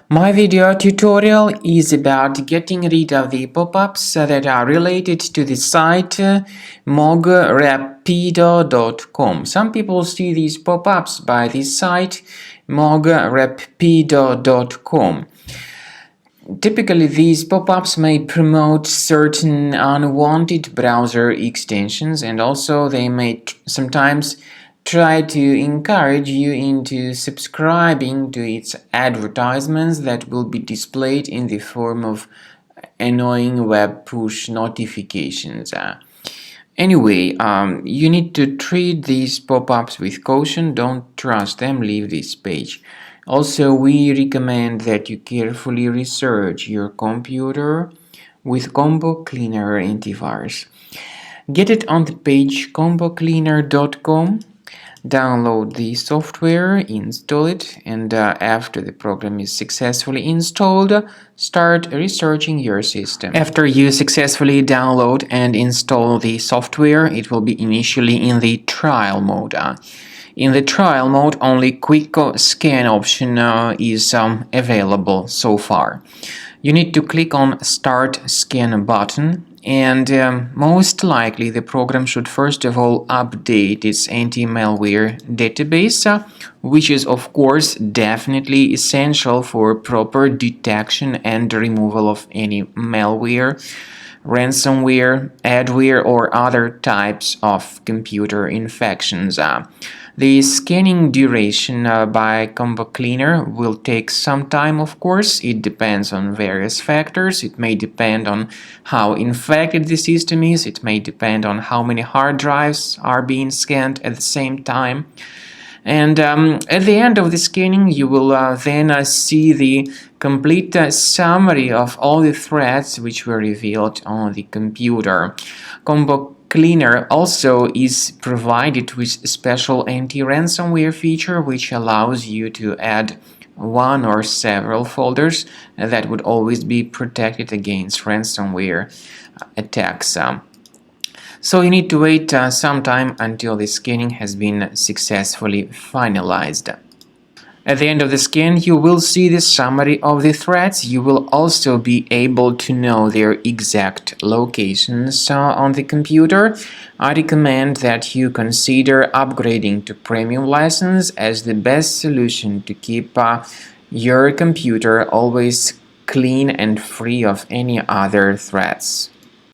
My video tutorial is about getting rid of the pop-ups that are related to the site mograpido.com. Some people see these pop-ups by the site mograpido.com. Typically, these pop-ups may promote certain unwanted browser extensions, and also they may sometimes try to encourage you into subscribing to its advertisements that will be displayed in the form of annoying web push notifications. Anyway, you need to treat these pop-ups with caution. Don't trust them. Leave this page. Also, we recommend that you carefully research your computer with Combo Cleaner antivirus. Get it on the page combocleaner.com. Download the software, install it, and after the program is successfully installed, start researching your system. After you successfully download and install the software, it will be initially in the trial mode. In the trial mode, only quick scan option is available so far. You need to click on Start Scan button, and most likely the program should first of all update its anti-malware database, which is of course definitely essential for proper detection and removal of any malware, ransomware, adware, or other types of computer infections. The scanning duration by Combo Cleaner will take some time, of course. It depends on various factors. It may depend on how infected the system is. It may depend on how many hard drives are being scanned at the same time. And at the end of the scanning, you will then see the complete summary of all the threats which were revealed on the computer. Combo Cleaner also is provided with a special anti-ransomware feature which allows you to add one or several folders that would always be protected against ransomware attacks. So you need to wait some time until the scanning has been successfully finalized. At the end of the scan, you will see the summary of the threats. You will also be able to know their exact locations on the computer. I recommend that you consider upgrading to premium license as the best solution to keep your computer always clean and free of any other threats.